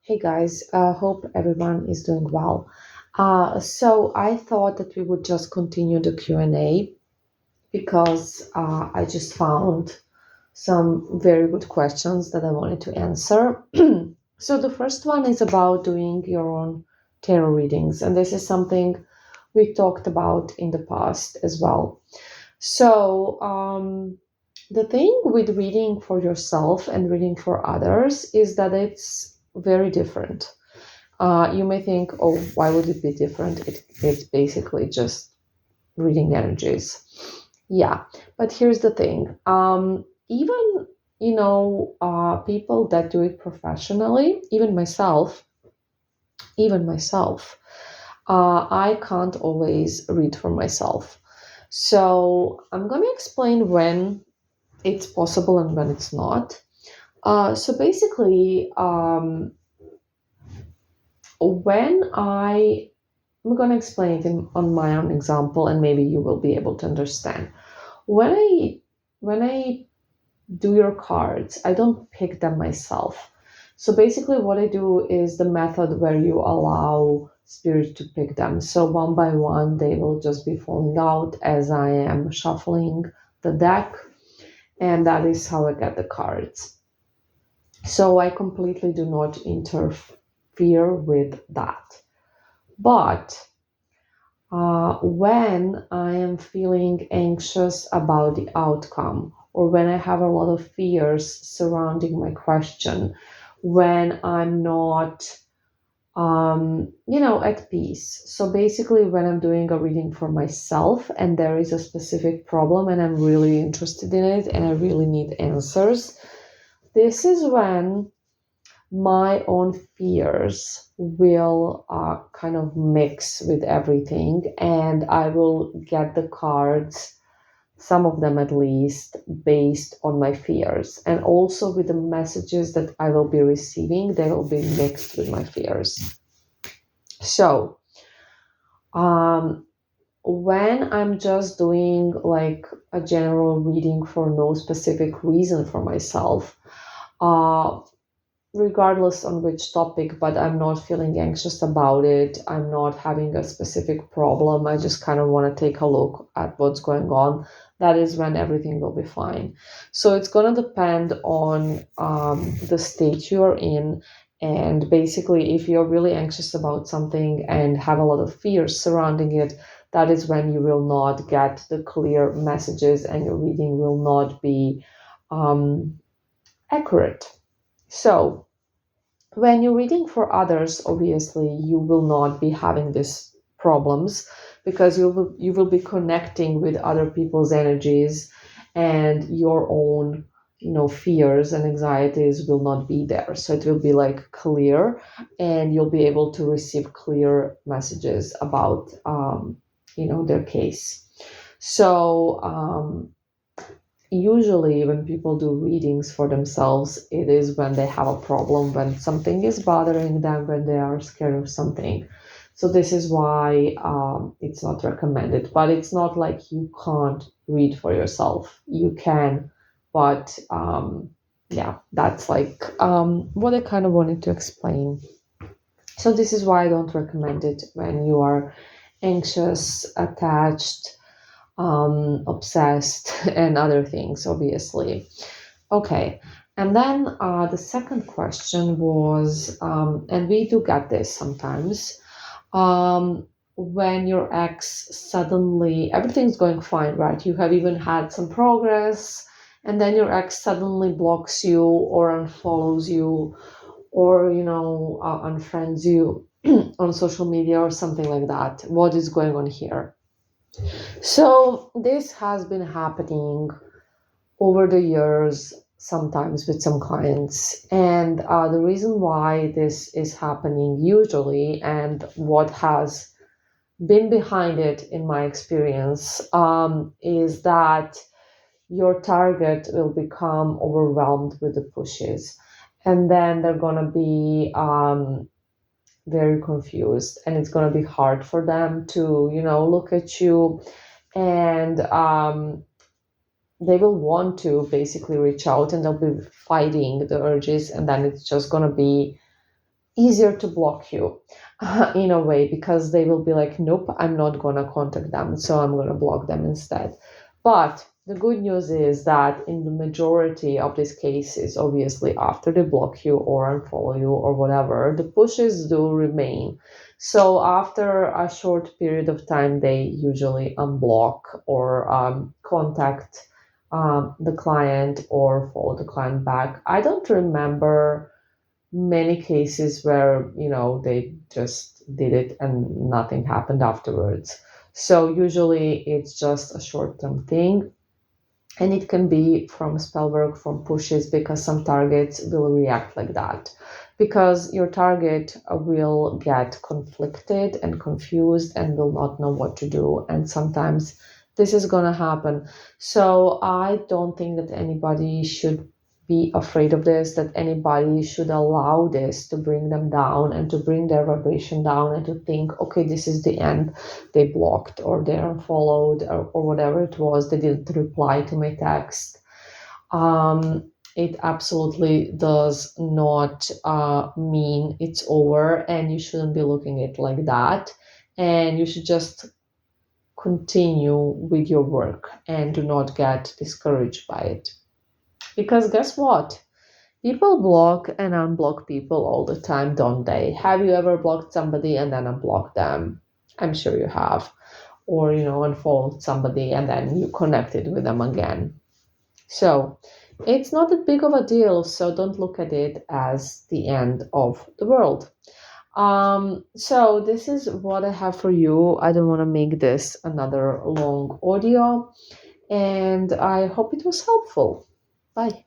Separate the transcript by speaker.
Speaker 1: Hey guys, hope everyone is doing well. So I thought that we would just continue the Q&A because I just found some very good questions that I wanted to answer. So the first one is about doing your own tarot readings, and this is something we talked about in the past as well. So the thing with reading for yourself and reading for others is that it's very different. You may think, oh, why would it be different? It's basically just reading energies. Yeah, but here's the thing. Even, people that do it professionally, even myself, I can't always read for myself. So I'm going to explain when it's possible and when it's not. So basically, when I'm going to explain it on my own example, and maybe you will be able to understand. When I do your cards, I don't pick them myself. So basically, what I do is the method where you allow spirit to pick them. So one by one, they will just be falling out as I am shuffling the deck, and that is how I get the cards. So I completely do not interfere with that. But when I am feeling anxious about the outcome, or when I have a lot of fears surrounding my question, when I'm not, at peace. So basically, when I'm doing a reading for myself and there is a specific problem and I'm really interested in it and I really need answers, this is when my own fears will kind of mix with everything, and I will get the cards, some of them at least, based on my fears. And also with the messages that I will be receiving, they will be mixed with my fears. So, um, when I'm just doing like a general reading for no specific reason for myself, uh, regardless on which topic, but I'm not feeling anxious about it. I'm not having a specific problem. I just kind of want to take a look at what's going on. That is when everything will be fine. So it's going to depend on the state you're in. And basically, if you're really anxious about something and have a lot of fears surrounding it, that is when you will not get the clear messages and your reading will not be um, accurate. So, when you're reading for others, obviously you will not be having these problems because you will be connecting with other people's energies, and your own fears and anxieties will not be there. So it will be like clear, and you'll be able to receive clear messages about their case. So usually when people do readings for themselves, it is when they have a problem, when something is bothering them, when they are scared of something. So this is why it's not recommended, but it's not like you can't read for yourself. You can, but yeah, that's like what I kind of wanted to explain. So this is why I don't recommend it when you are anxious, attached, obsessed, and other things, obviously. Okay, and then the second question was, and we do get this sometimes, when your ex suddenly, everything's going fine, right? You have even had some progress, and then your ex suddenly blocks you or unfollows you or, unfriends you on social media or something like that. What is going on here? So this has been happening over the years, sometimes with some clients. And the reason why this is happening usually, and what has been behind it in my experience, is that your target will become overwhelmed with the pushes. And then they're going to be very confused, and it's going to be hard for them to, look at you, and they will want to basically reach out, and they'll be fighting the urges, and then it's just going to be easier to block you in a way, because they will be like, nope, I'm not gonna contact them, so I'm gonna block them instead. But the good news is that in the majority of these cases, obviously after they block you or unfollow you or whatever, the pushes do remain. So after a short period of time, they usually unblock or contact the client or follow the client back. I don't remember many cases where, they just did it and nothing happened afterwards. So usually it's just a short-term thing, and it can be from spell work, from pushes, because some targets will react like that, because your target will get conflicted and confused and will not know what to do, and sometimes this is going to happen. So I don't think that anybody should be afraid of this, that anybody should allow this to bring them down and to bring their vibration down, and to think, okay, this is the end. They blocked or they unfollowed, or whatever it was, they didn't reply to my text. It absolutely does not mean it's over, and you shouldn't be looking at it like that. And you should just continue with your work and do not get discouraged by it. Because guess what? People block and unblock people all the time, don't they? Have you ever blocked somebody and then unblocked them? I'm sure you have. Or, unfollowed somebody and then you connected with them again. So it's not that big of a deal. So don't look at it as the end of the world. So this is what I have for you. I don't want to make this another long audio, and I hope it was helpful. Bye.